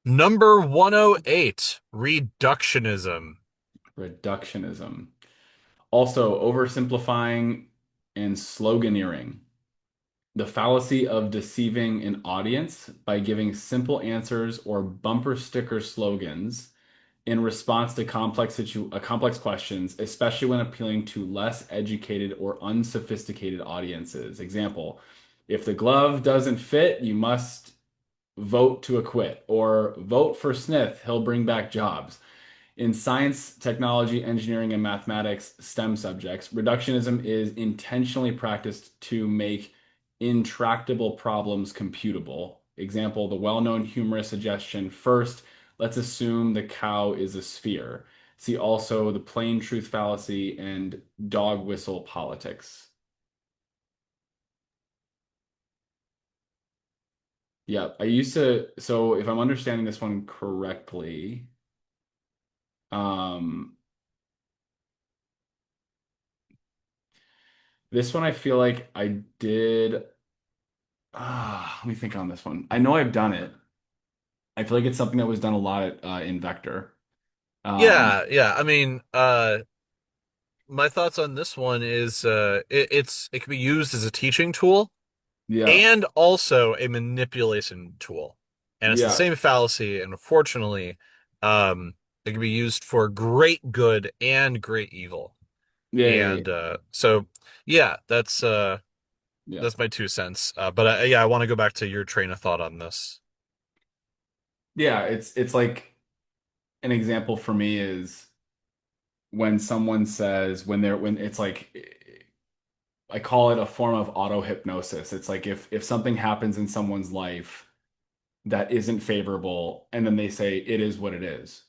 Number 108, reductionism. Reductionism. Also, oversimplifying and sloganeering. The fallacy of deceiving an audience by giving simple answers or bumper sticker slogans in response to complex questions, especially when appealing to less educated or unsophisticated audiences. Example, if the glove doesn't fit, you must vote to acquit, or vote for Smith, he'll bring back jobs. In science, technology, engineering, and mathematics STEM subjects, reductionism is intentionally practiced to make intractable problems computable. Example, the well-known humorous suggestion, first, let's assume the cow is a sphere. See also the plain truth fallacy and dog whistle politics. Yeah, I used to, so if I'm understanding this one correctly, um, this one I feel like I did. Let me think on this one. I know I've done it. I feel like it's something that was done a lot in Vector. Um, Yeah. I mean, my thoughts on this one is it can be used as a teaching tool yeah, and also a manipulation tool. And it's the yeah, same fallacy, and unfortunately, it can be used for great good and great evil. yeah, yeah, yeah. And so yeah, Yeah. that's my 2 cents. But yeah, I want to go back to your train of thought on this. Yeah, it's like an example for me is when someone says when it's like I call it a form of auto hypnosis. It's like if something happens in someone's life that isn't favorable, and then they say it is what it is.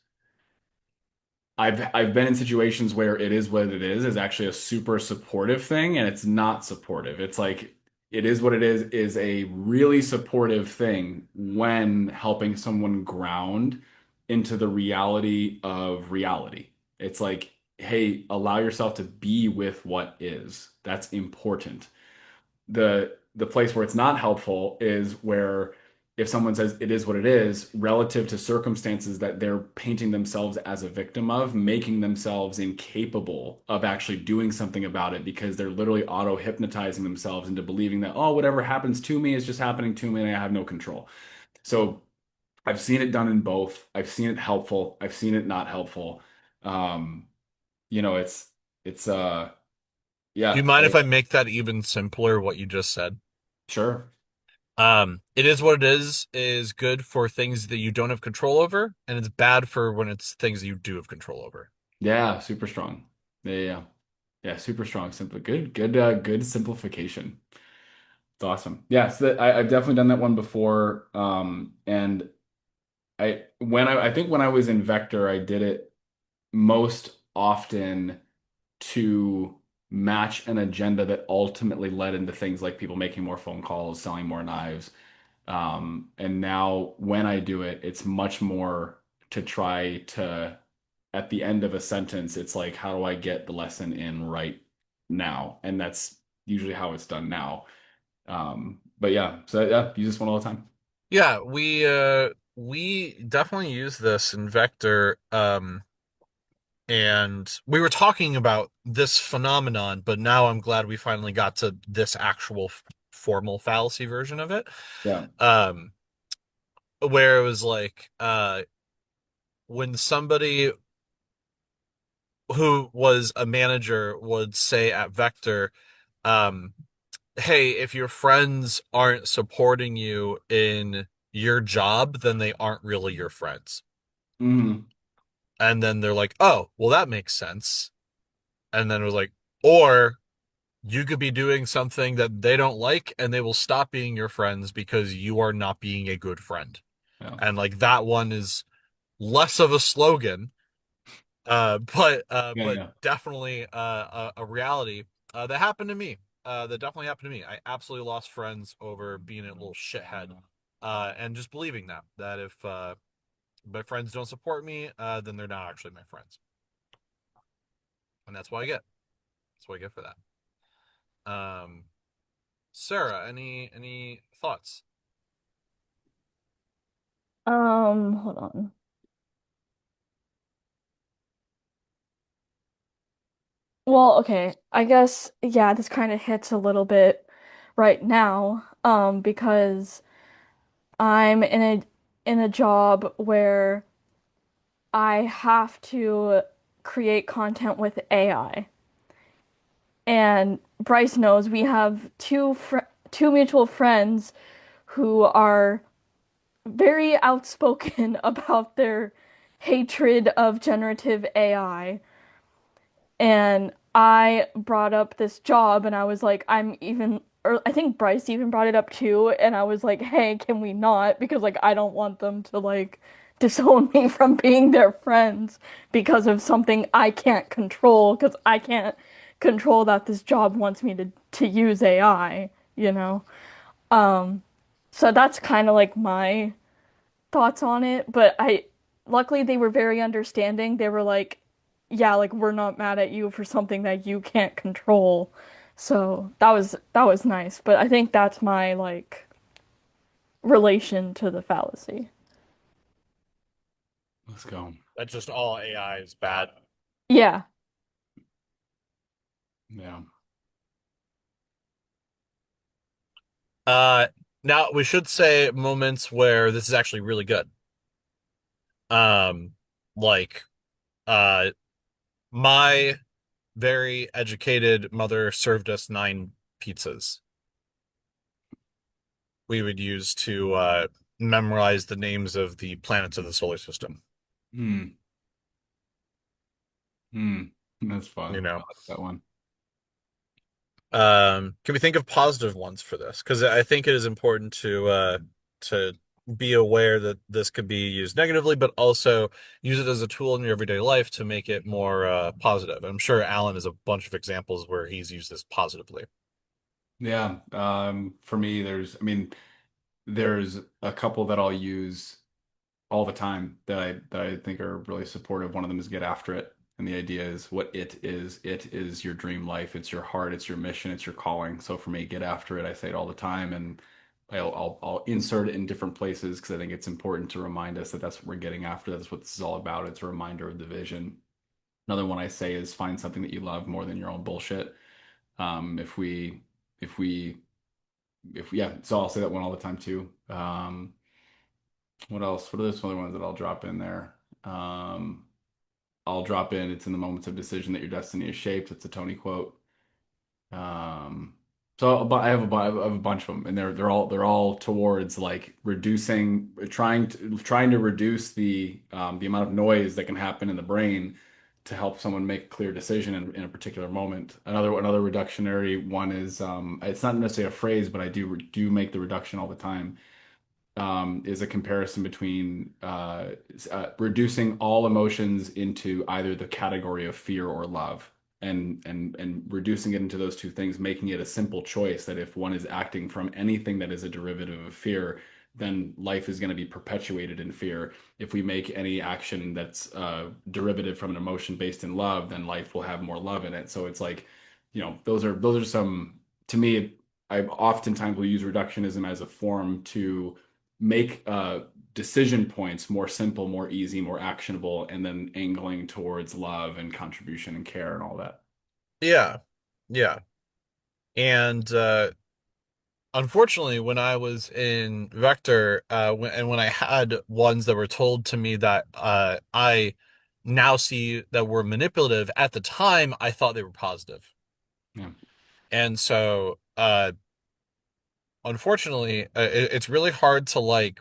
I've been in situations where it is what it is actually a super supportive thing, and it's not supportive. It's like it is what it is a really supportive thing when helping someone ground into the reality of reality. It's like, hey, allow yourself to be with what is. That's important. The place where it's not helpful is where if someone says it is what it is relative to circumstances that they're painting themselves as a victim of, making themselves incapable of actually doing something about it because they're literally auto hypnotizing themselves into believing that, oh, whatever happens to me is just happening to me and I have no control. So I've seen it done in both. I've seen it helpful. I've seen it not helpful. um it's Do you yeah, mind if I make that even simpler, what you just said? sure. It is what it is good for things that you don't have control over, and it's bad for when it's things that you do have control over. Yeah, super strong. Yeah, yeah, yeah. Yeah, super strong. Simple, good simplification. It's awesome. Yeah, so I've definitely done that one before. And I think when I was in Vector, I did it most often to match an agenda that ultimately led into things like people making more phone calls, selling more knives. And now when I do it, it's much more to try to, at the end of a sentence, it's like, how do I get the lesson in right now? And that's usually how it's done now. But yeah, so yeah, use this one all the time. Yeah, we definitely use this in Vector. And we were talking about this phenomenon, but now I'm glad we finally got to this actual formal fallacy version of it. Yeah. Um, where it was like, when somebody who was a manager would say at Vector, um, hey, if your friends aren't supporting you in your job, then they aren't really your friends. Hmm. And then they're like, oh, well, that makes sense. And then it was like, or you could be doing something that they don't like and they will stop being your friends because you are not being a good friend. Yeah. And like that one is less of a slogan, Yeah. but Yeah. definitely a reality that happened to me. That definitely happened to me. I absolutely lost friends over being a little shithead, and just believing that if my friends don't support me, then they're not actually my friends, and that's what I get. That's what I get for that. Um, Sarah, any thoughts? Hold on. Well, okay. I guess yeah, this kind of hits a little bit right now, because I'm in a job where I have to create content with AI. And Bryce knows we have two mutual friends who are very outspoken about their hatred of generative AI. And I brought up this job and I was like, or I think Bryce even brought it up too. And I was like, hey, can we not? Because like, I don't want them to like disown me from being their friends because of something I can't control. Because I can't control that this job wants me to use AI, you know? So that's kind of like my thoughts on it, but I luckily they were very understanding. They were like, yeah, like we're not mad at you for something that you can't control. So that was nice, but I think that's my like relation to the fallacy. Let's go. That's just all AI is bad. Yeah. Yeah. Uh, Now we should say moments where this is actually really good. Um, like uh, my very educated mother served us 9 pizzas we would use to memorize the names of the planets of the solar system. Hmm. Hmm. That's You fun. I know, like that one. can we think of positive ones for this? Because I think it is important to be aware that this could be used negatively, but also use it as a tool in your everyday life to make it more positive. I'm sure Alan has a bunch of examples where he's used this positively. Yeah. For me, I mean, there's a couple that I'll use all the time that I think are really supportive. One of them is get after it. And the idea is what it is. It is your dream life. It's your heart. It's your mission. It's your calling. So for me, get after it. I say it all the time, and I'll insert it in different places because I think it's important to remind us that that's what we're getting after. That's what this is all about. It's a reminder of the vision. Another one I say is find something that you love more than your own bullshit. If we, if we, yeah. So I'll say that one all the time too. What else? What are some other ones that I'll drop in there? Um, I'll drop in. It's in the moments of decision that your destiny is shaped. It's a Tony quote. Um, so, but I have a bunch of them, and they're all towards like reducing, trying to reduce the amount of noise that can happen in the brain to help someone make a clear decision in a particular moment. Another reductionary one is it's not necessarily a phrase, but I do make the reduction all the time is a comparison between reducing all emotions into either the category of fear or love, and reducing it into those two things, making it a simple choice that if one is acting from anything that is a derivative of fear, then life is going to be perpetuated in fear. If we make any action that's derivative from an emotion based in love, then life will have more love in it. So it's like, those are some to me. I oftentimes will use reductionism as a form to make decision points more simple, more easy, more actionable, and then angling towards love and contribution and care and all that. Yeah, yeah. And unfortunately, when I was in Vector, when I had ones that were told to me that I now see that were manipulative, at the time I thought they were positive. Yeah. And so, unfortunately, it's really hard to like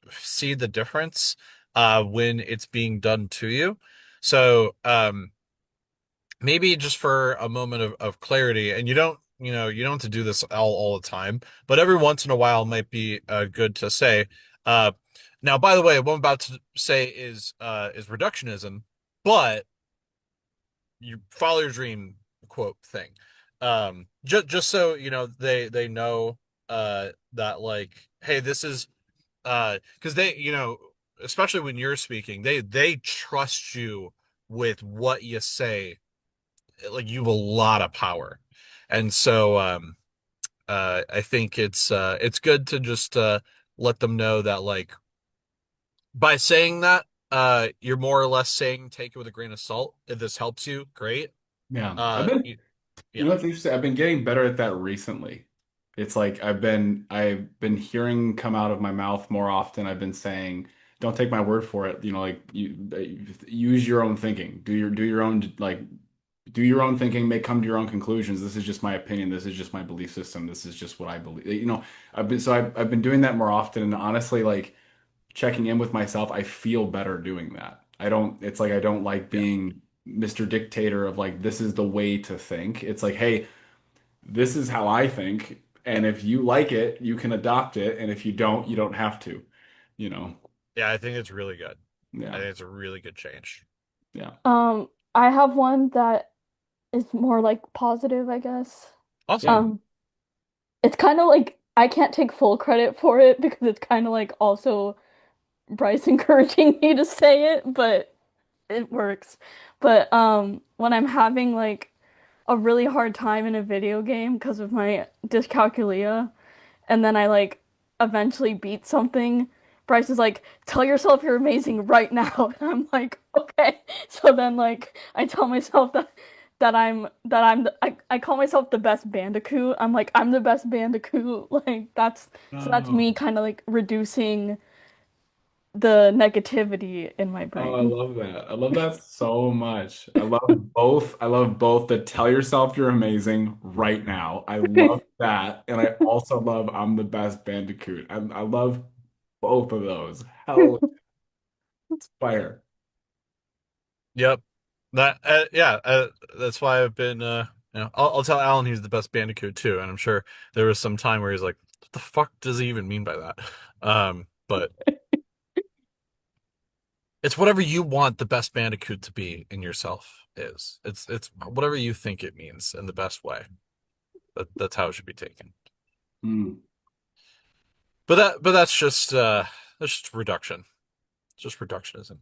see the difference when it's being done to you. So, maybe just for a moment of clarity, and you don't have to do this all the time, but every once in a while might be good to say. Uh, Now, by the way, what I'm about to say is reductionism, but you follow your dream quote thing. Just so you know, they know that like, hey, this is because they especially when you're speaking, they trust you with what you say, like you have a lot of power. And so I think it's good to just let them know that like by saying that, you're more or less saying take it with a grain of salt. If this helps you, great. Yeah. Uh, you, You yeah, know what's interesting? I've been getting better at that recently. It's like I've been hearing come out of my mouth more often. I've been saying, don't take my word for it. Like use your own thinking. Do your own do your own thinking, may come to your own conclusions. This is just my opinion. This is just my belief system. This is just what I believe. I've been doing that more often, and honestly, like checking in with myself, I feel better doing that. It's like I don't like yeah, being Mr. Dictator of like this is the way to think. It's like, hey, this is how I think, and if you like it, you can adopt it, and if you don't, you don't have to, you know. yeah. I think it's really good. I Yeah. think it's a really good change. Yeah. I have one that is more like positive, I guess. Awesome. Yeah. Um, it's kind of like I can't take full credit for it because it's kind of like also Bryce encouraging me to say it, but it works. But when I'm having like a really hard time in a video game because of my dyscalculia, and then I like eventually beat something, Bryce is like, "Tell yourself you're amazing right now." And I'm like, "Okay." So then like I tell myself I call myself the best Bandicoot. I'm like, I'm the best Bandicoot. Like that's Oh. me kind of like reducing the negativity in my Oh, I brain. love that. I love that so much. I love both. I love both the tell yourself you're amazing right now. I love that. And I also love I'm the best Bandicoot. I love both of those. Hell, it's fire. Yep. That yeah. That's why I've been. I'll tell Alan he's the best Bandicoot too, and I'm sure there was some time where he's like, "What the fuck does he even mean by that?" But it's whatever you want the best Bandicoot to be in yourself is. It's whatever you think it means in the best way. That's how it should be taken. Hmm. But that's just reduction. Just reductionism.